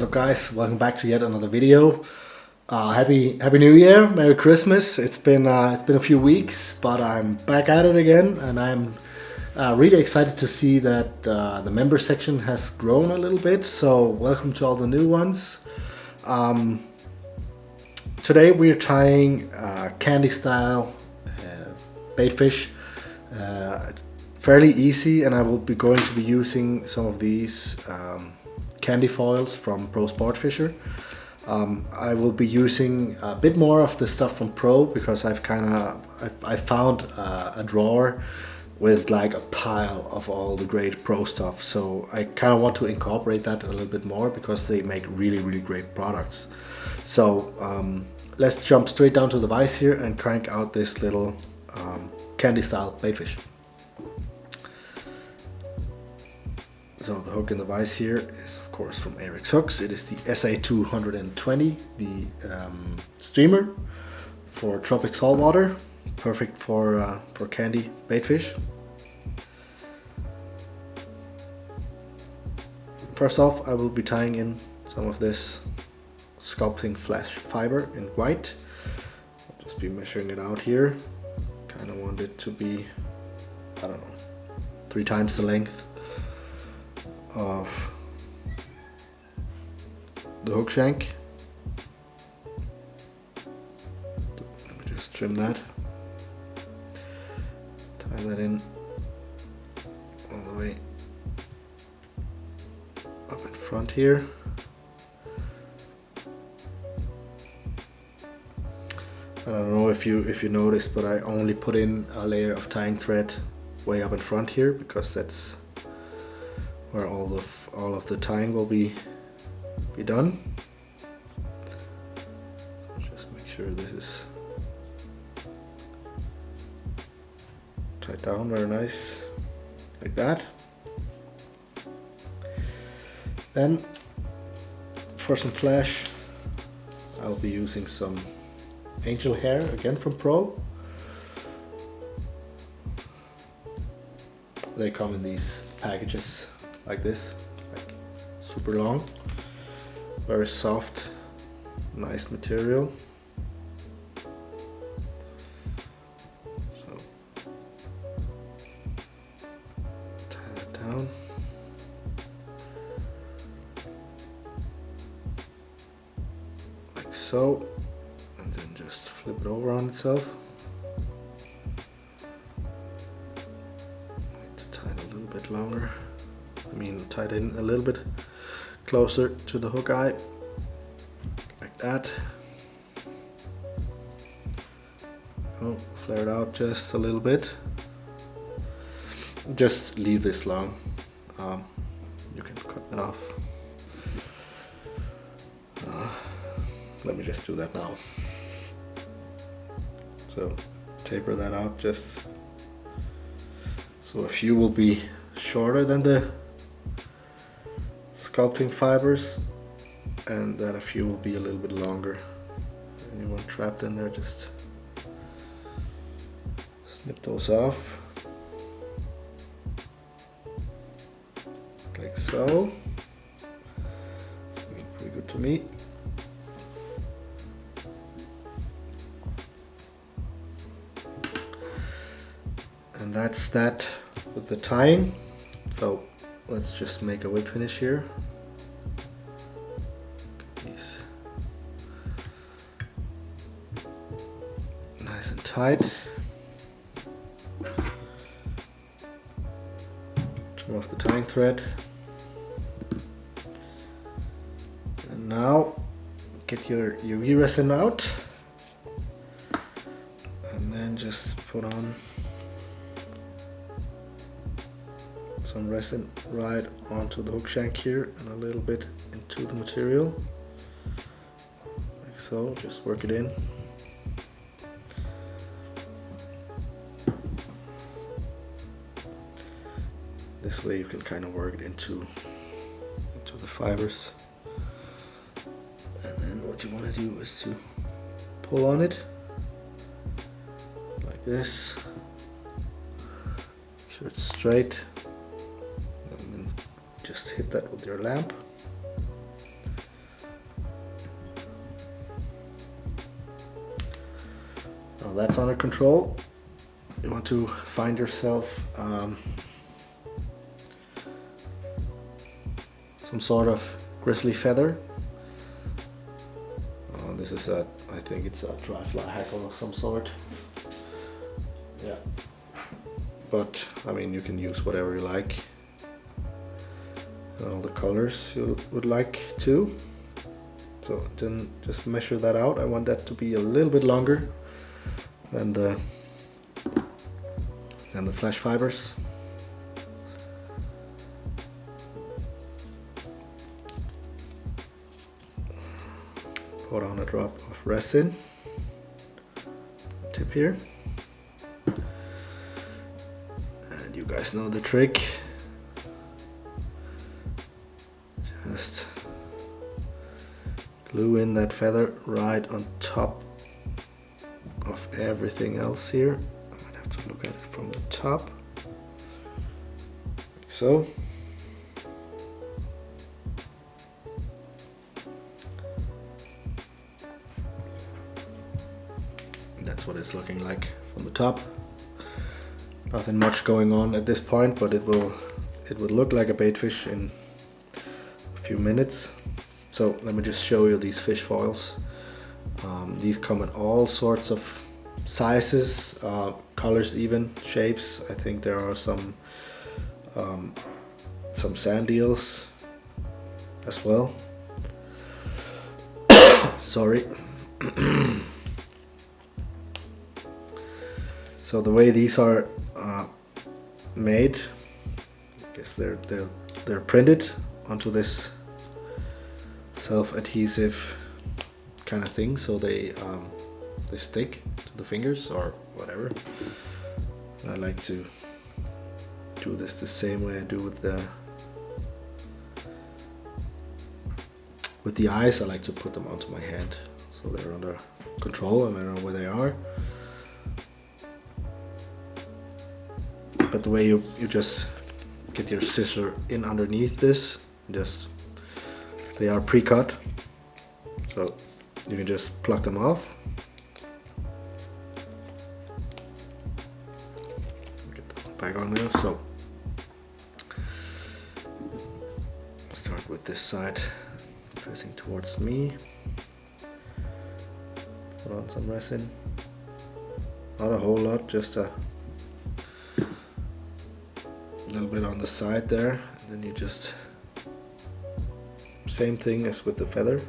up guys, welcome back to yet another video. Happy New Year, Merry Christmas. It's been a few weeks, but I'm back at it again, and I'm really excited to see that the member section has grown a little bit, so welcome to all the new ones. Today we're tying candy style baitfish. It's fairly easy, and I will be going to be using some of these candy foils from Pro Sport Fisher. I will be using a bit more of the stuff from Pro because I found a drawer with like a pile of all the great Pro stuff, so I kind of want to incorporate that a little bit more because they make really great products. So let's jump straight down to the vise here and crank out this little candy style baitfish. So the hook in the vise here is of course from Eric's Hooks. It is the SA220, the streamer for tropic saltwater, perfect for candy baitfish. First off, I will be tying in some of this sculpting flash fiber in white. I'll just be measuring it out here. Kind of want it to be, I don't know, 3 times the length of the hook shank. Let me just trim that, tie that in all the way up in front here. I don't know if you noticed, but I only put in a layer of tying thread way up in front here because that's where all of the tying will be done. Just make sure this is tied down very nice, like that. Then for some flash, I'll be using some angel hair again from Pro. They come in these packages like this, like super long, very soft, nice material. So tie that down. Like so, and then just flip it over on itself. Need to tie it a little bit longer. I mean, tie it in a little bit closer to the hook eye, like that. Oh, flare it out just a little bit. Just leave this long. You can cut that off. Let me just do that now. So taper that out just so a few will be shorter than the sculpting fibers, and that a few will be a little bit longer. Anyone trapped in there, just snip those off like so. Looking pretty good to me. And that's that with the tying. So let's just make a whip finish here. Get these nice and tight. Trim off the tying thread. And now get your UV resin out. And then just put on some resin right onto the hook shank here and a little bit into the material, like so. Just work it in. This way you can kind of work it into the fibers. And then what you want to do is to pull on it like this. Make sure it's straight. Just hit that with your lamp. Now that's under control. You want to find yourself some sort of grizzly feather. This is I think it's a dry fly hackle of some sort. Yeah, but I mean you can use whatever you like, and all the colors you would like to. So then just measure that out. I want that to be a little bit longer than the flash fibers. Put on a drop of resin, tip here, and you guys know the trick. Just glue in that feather right on top of everything else here. I might have to look at it from the top, like so. That's what it's looking like from the top. Nothing much going on at this point, but it would look like a baitfish in a few minutes. So let me just show you these fish foils. These come in all sorts of sizes, colors, even shapes. I think there are some sand eels as well. Sorry. So the way these are made, I guess they're printed onto this self-adhesive kind of thing, so they stick to the fingers or whatever. I like to do this the same way I do with the eyes. I like to put them onto my hand so they're under control and I know where they are. But the way you just get your scissor in underneath this, they are pre-cut, so you can just pluck them off. Get them back on there. So start with this side facing towards me. Put on some resin. Not a whole lot, just a little bit on the side there, and then you just, same thing as with the feather.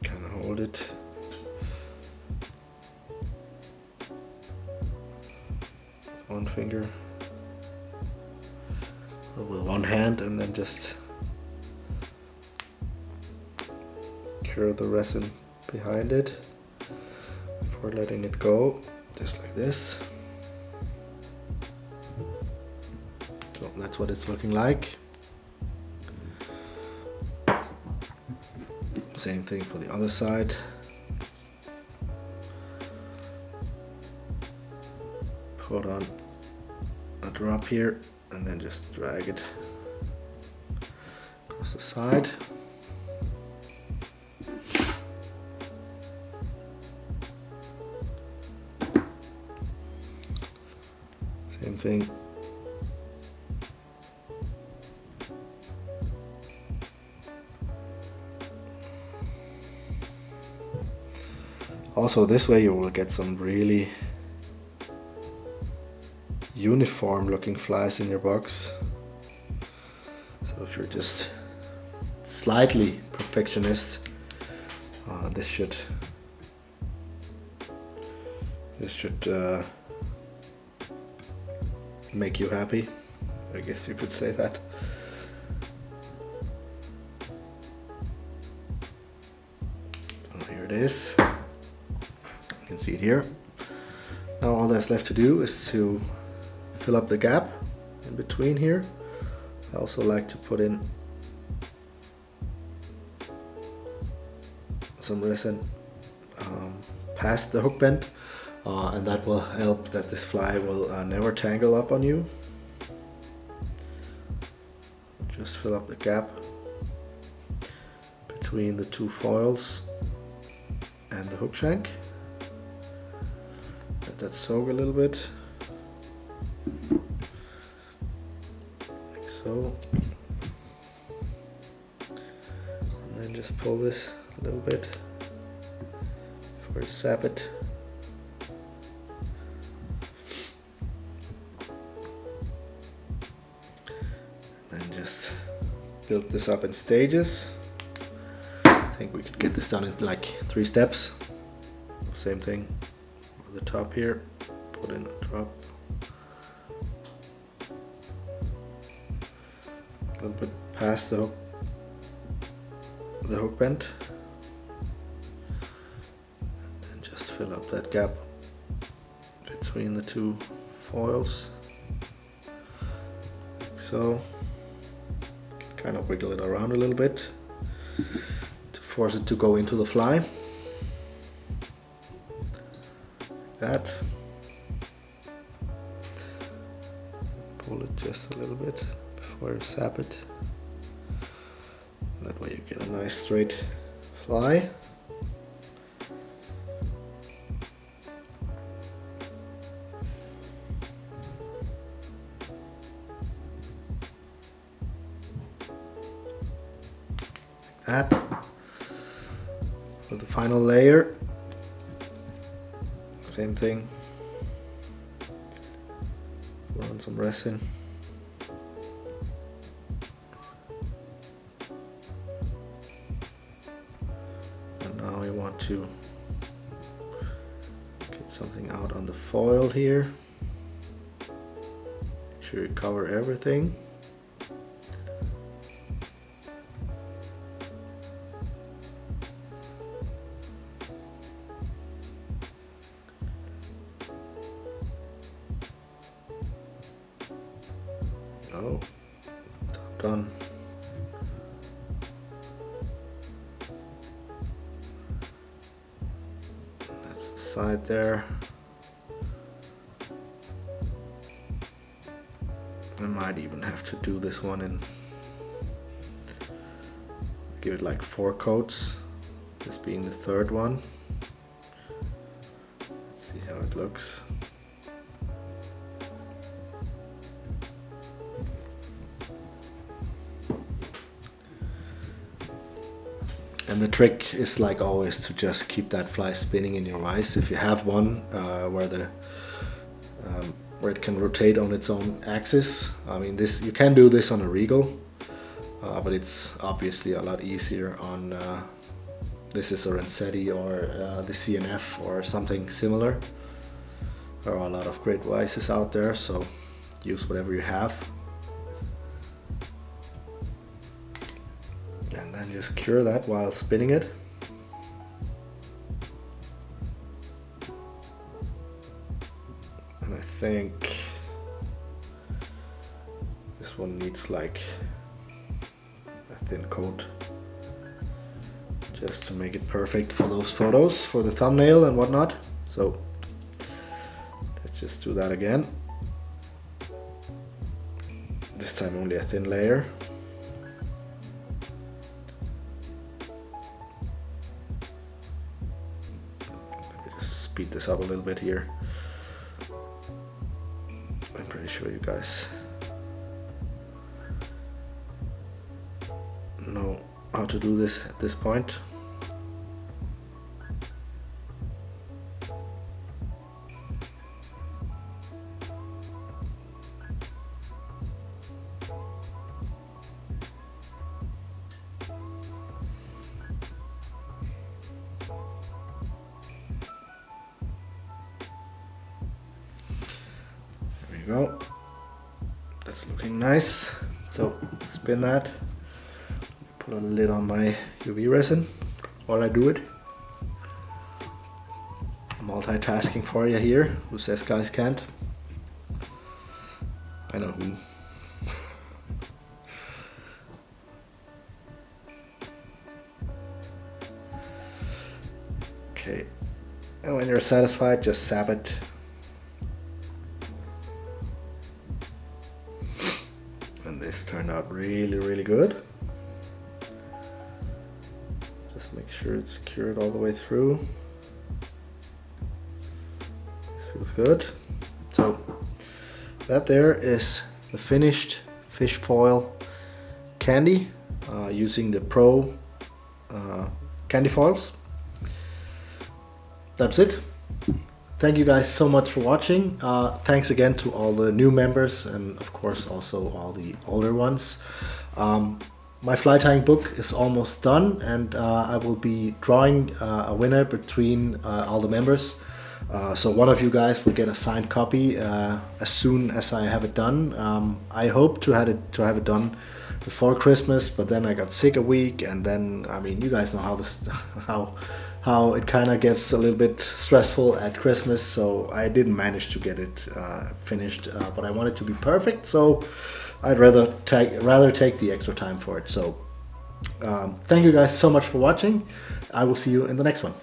Kind of hold it with one finger, or with one hand, and then just cure the resin behind it. We're letting it go, just like this. So that's what it's looking like. Same thing for the other side. Put on a drop here and then just drag it across the side. Same thing. Also, this way you will get some really uniform looking flies in your box. So if you're just slightly perfectionist, this should make you happy. I guess you could say that. So here it is. You can see it here. Now all that's left to do is to fill up the gap in between here. I also like to put in some resin past the hook bend, and that will help that this fly will never tangle up on you. Just fill up the gap between the two foils and the hook shank. Let that soak a little bit, like so. And then just pull this a little bit before you sap it. And then just build this up in stages. I think we could get this done in like 3 steps. Same thing with the top here. Put in a drop. A little bit past the hook bend. And then just fill up that gap between the two foils. Like so. Kind of wiggle it around a little bit to force it to go into the fly. Like that. Pull it just a little bit before you sap it. That way you get a nice straight fly. That. For the final layer, same thing. Pour on some resin. And now we want to get something out on the foil here. Make sure you cover everything. Oh, top done. That's the side there. I might even have to do this one and give it like 4 coats, this being the 3rd one. Let's see how it looks. And the trick is, like always, to just keep that fly spinning in your vise. If you have one where it can rotate on its own axis, I mean, this you can do this on a Regal, but it's obviously a lot easier on this is a Rensetti or the CNF or something similar. There are a lot of great vices out there, so use whatever you have. And then just cure that while spinning it. And I think this one needs like a thin coat just to make it perfect for those photos, for the thumbnail and whatnot. So let's just do that again. This time only a thin layer. Speed this up a little bit here. I'm pretty sure you guys know how to do this at this point. Go. That's looking nice. So spin that. Put a lid on my UV resin while I do it. Multitasking for you here. Who says guys can't? I know who. Okay. And when you're satisfied, just sap it. And this turned out really, really good. Just make sure it's secured all the way through. This feels good. So that there is the finished fish foil candy using the Pro candy foils. That's it. Thank you guys so much for watching. Thanks again to all the new members and of course also all the older ones. My fly tying book is almost done, and I will be drawing a winner between all the members. So one of you guys will get a signed copy as soon as I have it done. I hope to have it done before Christmas, but then I got sick a week, and then I mean you guys know how this how it kind of gets a little bit stressful at Christmas, so I didn't manage to get it finished, but I want it to be perfect, so I'd rather take the extra time for it. So thank you guys so much for watching. I will see you in the next one.